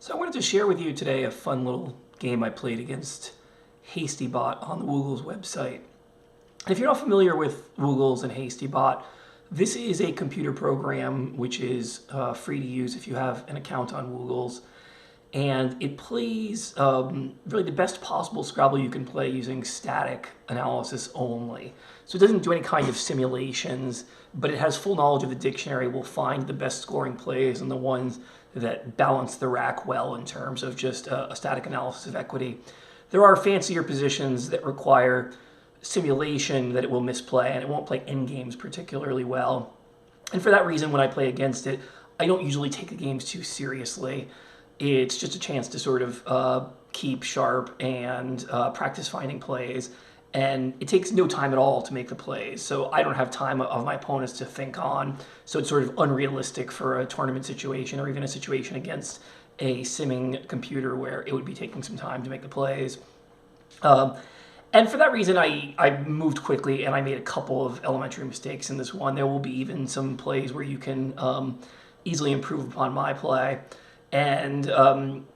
So I wanted to share with you today a fun little game I played against HastyBot on the Woogles website. And if you're not familiar with Woogles and HastyBot, this is a computer program which is free to use if you have an account on Woogles. And it plays really the best possible Scrabble you can play using static analysis only. So it doesn't do any kind of simulations, but it has full knowledge of the dictionary, will find the best scoring plays and the ones that balance the rack well in terms of just a static analysis of equity. There are fancier positions that require simulation that it will misplay, and it won't play endgames particularly well. And for that reason, when I play against it, I don't usually take the games too seriously. It's just a chance to sort of keep sharp and practice finding plays. And it takes no time at all to make the plays. So I don't have time of my opponents to think on. So it's sort of unrealistic for a tournament situation or even a situation against a simming computer where it would be taking some time to make the plays. And for that reason, I moved quickly and I made a couple of elementary mistakes in this one. There will be even some plays where you can easily improve upon my play. And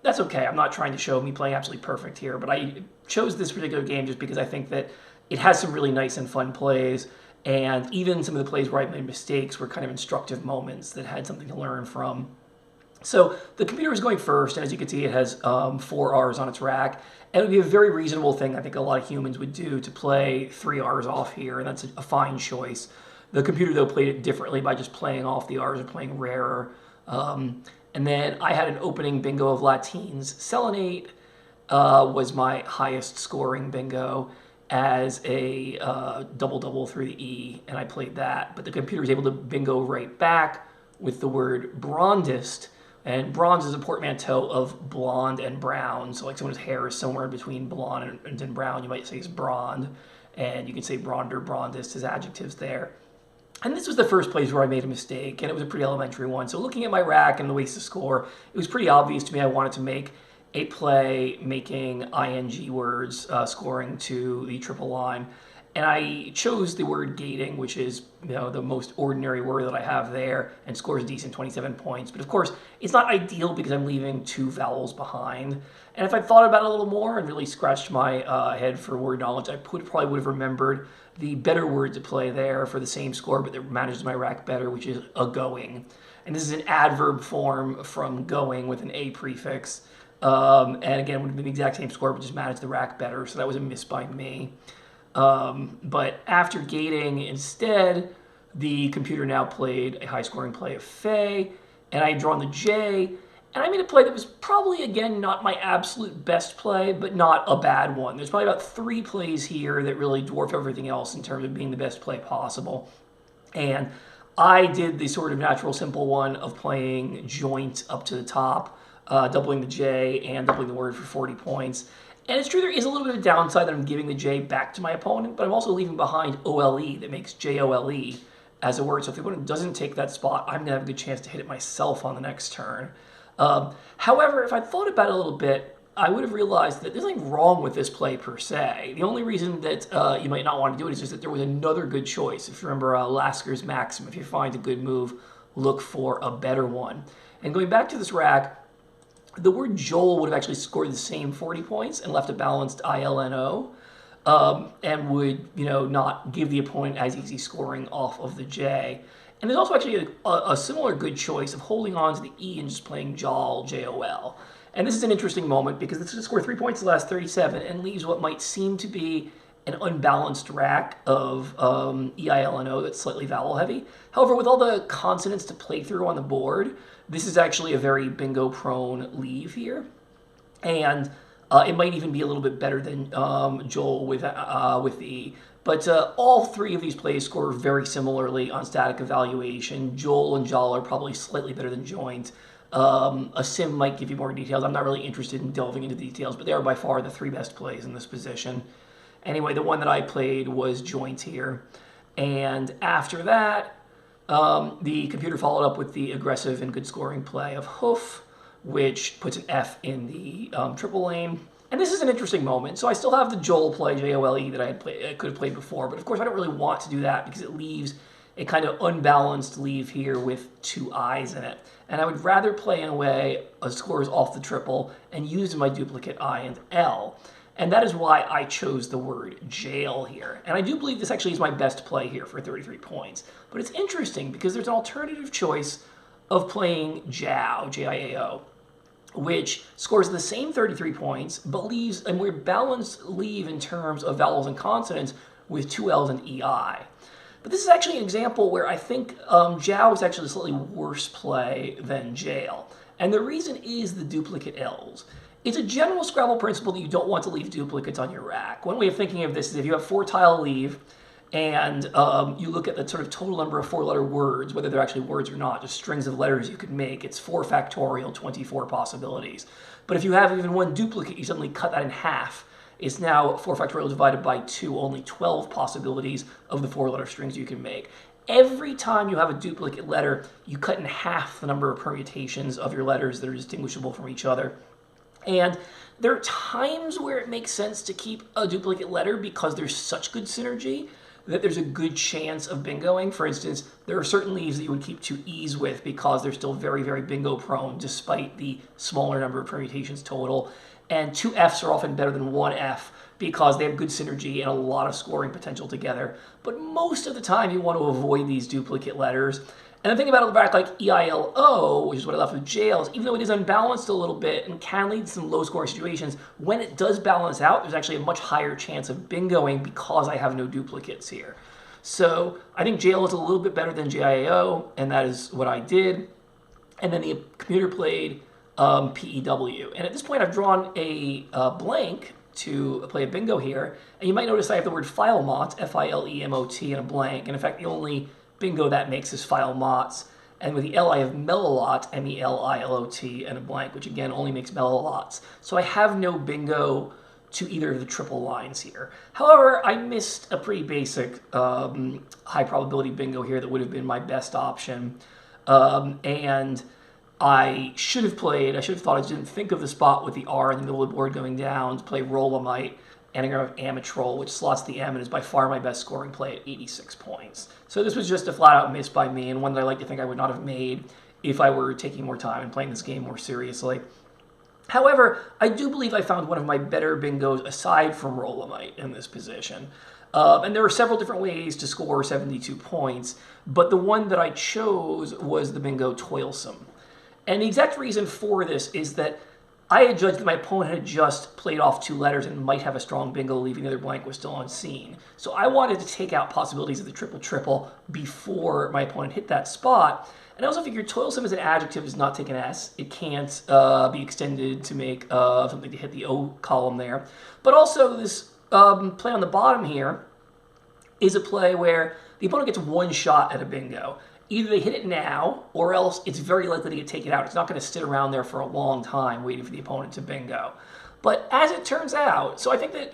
that's okay. I'm not trying to show me playing absolutely perfect here, but I chose this particular game just because I think that it has some really nice and fun plays, and even some of the plays where I made mistakes were kind of instructive moments that had something to learn from. So the computer is going first, and as you can see, it has 4 R's on its rack, and it would be a very reasonable thing I think a lot of humans would do to play 3 R's off here, and that's a fine choice. The computer, though, played it differently by just playing off the R's or playing rarer. And then I had an opening bingo of Latines. Selenate was my highest scoring bingo as a double-double through the E, and I played that. But the computer was able to bingo right back with the word blondest, and bronze is a portmanteau of blonde and brown. So like someone's hair is somewhere between blonde and brown, you might say it's blonde, and you can say blonde or blondest as adjectives there. And this was the first place where I made a mistake, and it was a pretty elementary one. So looking at my rack and the ways to score, it was pretty obvious to me I wanted to make a play making ing words scoring to the triple line. And I chose the word gating, which is the most ordinary word that I have there, and scores a decent 27 points. But of course, it's not ideal because I'm leaving 2 vowels behind. And if I thought about it a little more and really scratched my head for word knowledge, I probably would have remembered the better word to play there for the same score, but that manages my rack better, which is a-going. And this is an adverb form from going with an A prefix. And again, would have been the exact same score, but just managed the rack better, so that was a miss by me. But after gating, instead, the computer now played a high-scoring play of Fey, and I had drawn the J, and I made a play that was probably, again, not my absolute best play, but not a bad one. There's probably about 3 plays here that really dwarf everything else in terms of being the best play possible. And I did the sort of natural simple one of playing joint up to the top, doubling the J and doubling the word for 40 points. And it's true there is a little bit of downside that I'm giving the J back to my opponent, but I'm also leaving behind OLE that makes JOLE as a word. So if the opponent doesn't take that spot, I'm going to have a good chance to hit it myself on the next turn. However, if I thought about it a little bit, I would have realized that there's nothing wrong with this play per se. The only reason that you might not want to do it is just that there was another good choice. If you remember Lasker's maxim, if you find a good move, look for a better one. And going back to this rack, the word Joel would have actually scored the same 40 points and left a balanced ILNO, and would not give the opponent as easy scoring off of the J. And there's also actually a similar good choice of holding on to the E and just playing Jol, J-O-L. And this is an interesting moment because it's going to score 3 points in the last 37 and leaves what might seem to be an unbalanced rack of E-I-L-N-O that's slightly vowel heavy. However, with all the consonants to play through on the board, this is actually a very bingo-prone leave here. And it might even be a little bit better than Joel with the E. But all 3 of these plays score very similarly on static evaluation. Joel and Jol are probably slightly better than joint. A sim might give you more details. I'm not really interested in delving into details, but they are by far the 3 best plays in this position. Anyway, the one that I played was joint here. And after that, the computer followed up with the aggressive and good scoring play of hoof, which puts an F in the triple lane. And this is an interesting moment. So I still have the Joel play, J-O-L-E, that I could have played before. But of course, I don't really want to do that because it leaves a kind of unbalanced leave here with 2 I's in it. And I would rather play in a way scores off the triple and use my duplicate I and L. And that is why I chose the word jail here. And I do believe this actually is my best play here for 33 points. But it's interesting because there's an alternative choice of playing Jiao, J-I-A-O, which scores the same 33 points, but leaves a more balanced leave in terms of vowels and consonants with 2 L's and EI. But this is actually an example where I think Jiao is actually a slightly worse play than jail. And the reason is the duplicate L's. It's a general Scrabble principle that you don't want to leave duplicates on your rack. One way of thinking of this is if you have 4-tile leave and you look at the sort of total number of 4-letter words, whether they're actually words or not, just strings of letters you could make, it's 4 factorial, 24 possibilities. But if you have even one duplicate, you suddenly cut that in half. It's now 4 factorial divided by 2, only 12 possibilities of the 4-letter strings you can make. Every time you have a duplicate letter, you cut in half the number of permutations of your letters that are distinguishable from each other. And there are times where it makes sense to keep a duplicate letter because there's such good synergy that there's a good chance of bingoing. For instance, there are certain leaves that you would keep 2 E's with because they're still very, very bingo prone despite the smaller number of permutations total. And 2 F's are often better than 1 F because they have good synergy and a lot of scoring potential together. But most of the time you want to avoid these duplicate letters. And the thing about it back like EILO, which is what I left with jails, even though it is unbalanced a little bit and can lead to some low scoring situations, when it does balance out, there's actually a much higher chance of bingoing because I have no duplicates here. So I think jail is a little bit better than JIAO, and that is what I did. And then the computer played PEW. And at this point I've drawn a blank to play a bingo here. And you might notice I have the word filemot, F-I-L-E-M-O-T, and a blank. And in fact, the only bingo that makes is filemots. And with the L, I have melilot, M-E-L-I-L-O-T, and a blank, which again only makes melilots. So I have no bingo to either of the triple lines here. However, I missed a pretty basic high probability bingo here that would have been my best option. And I should have thought, I didn't think of the spot with the R in the middle of the board going down to play Rollamite, anagram of Amitrol, which slots the M and is by far my best scoring play at 86 points. So this was just a flat-out miss by me, and one that I like to think I would not have made if I were taking more time and playing this game more seriously. However, I do believe I found one of my better bingos aside from Rollamite in this position. And there are several different ways to score 72 points, but the one that I chose was the bingo Toilsome. And the exact reason for this is that I had judged that my opponent had just played off 2 letters and might have a strong bingo, leaving the other blank was still unseen. So I wanted to take out possibilities of the triple-triple before my opponent hit that spot. And I also figured Toilsome as an adjective does not take an S. It can't be extended to make something to hit the O column there. But also this play on the bottom here is a play where the opponent gets one shot at a bingo. Either they hit it now, or else it's very likely to get taken out. It's not going to sit around there for a long time waiting for the opponent to bingo. But as it turns out, so I think that,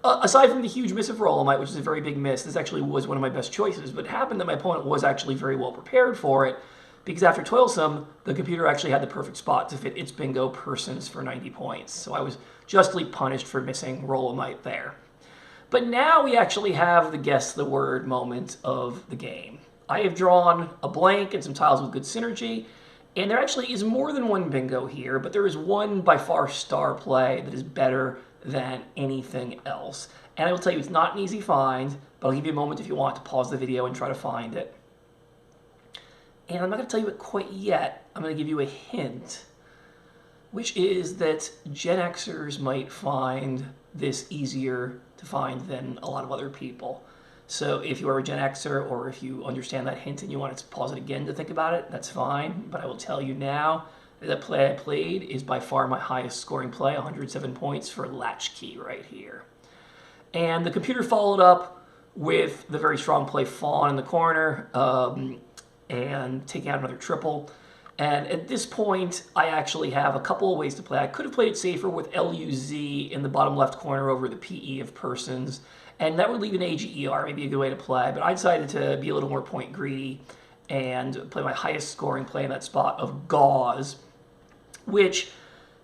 aside from the huge miss of Rollamite, which is a very big miss, this actually was one of my best choices. But it happened that my opponent was actually very well prepared for it, because after Toilsome, the computer actually had the perfect spot to fit its bingo persons for 90 points. So I was justly punished for missing Rollamite there. But now we actually have the guess the word moment of the game. I have drawn a blank and some tiles with good synergy, and there actually is more than one bingo here, but there is one by far star play that is better than anything else. And I will tell you, it's not an easy find, but I'll give you a moment if you want to pause the video and try to find it. And I'm not going to tell you it quite yet. I'm going to give you a hint, which is that Gen Xers might find this easier to find than a lot of other people. So if you are a Gen Xer, or if you understand that hint and you want to pause it again to think about it, that's fine. But I will tell you now that the play I played is by far my highest scoring play, 107 points for Latchkey right here. And the computer followed up with the very strong play Fawn in the corner and taking out another triple. And at this point, I actually have a couple of ways to play. I could have played it safer with LUZ in the bottom left corner over the PE of persons, and that would leave an AGER, maybe a good way to play. But I decided to be a little more point greedy and play my highest scoring play in that spot of Gauze, which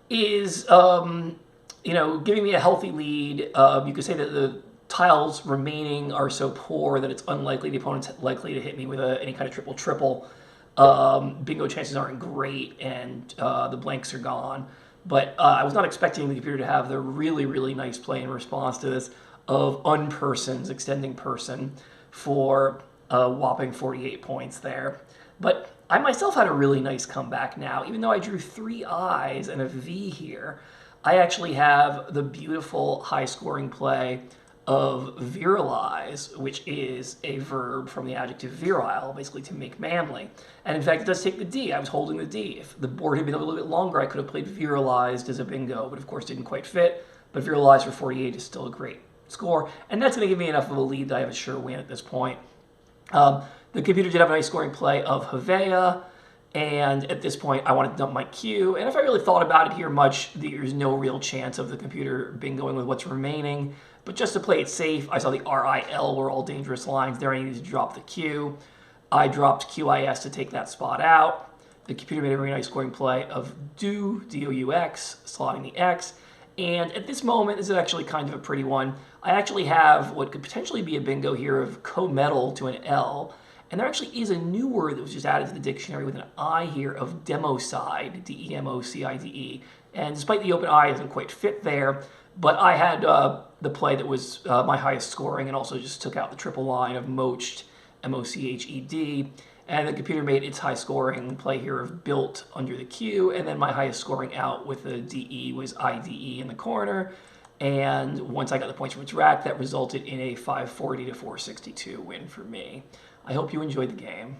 is, giving me a healthy lead. You could say that tiles remaining are so poor that it's unlikely the opponent's likely to hit me with any kind of triple-triple. Bingo chances aren't great, and the blanks are gone. But I was not expecting the computer to have the really, really nice play in response to this of unpersons, extending person, for a whopping 48 points there. But I myself had a really nice comeback now. Even though I drew 3 I's and a V here, I actually have the beautiful high-scoring play of virilize, which is a verb from the adjective virile, basically to make manly. And in fact, it does take the D. I was holding the D. If the board had been a little bit longer, I could have played virilized as a bingo, but of course didn't quite fit. But virilized for 48 is still a great score, and that's going to give me enough of a lead that I have a sure win at this point. The computer did have a nice scoring play of Havea, and at this point I wanted to dump my Q, and if I really thought about it here much, there's no real chance of the computer bingoing with what's remaining. But just to play it safe, I saw the RIL were all dangerous lines there. I needed to drop the Q. I dropped QIS to take that spot out. The computer made a very nice scoring play of DOU, D-O-U-X, slotting the X. And at this moment, this is actually kind of a pretty one. I actually have what could potentially be a bingo here of co-metal to an L. And there actually is a new word that was just added to the dictionary with an I here of democide, D-E-M-O-C-I-D-E. And despite the open I, it doesn't quite fit there. But I had the play that was my highest scoring and also just took out the triple line of moched, M-O-C-H-E-D. And the computer made its high scoring play here of built under the Q. And then my highest scoring out with the D-E was I-D-E in the corner. And once I got the points from its rack, that resulted in a 540 to 462 win for me. I hope you enjoyed the game.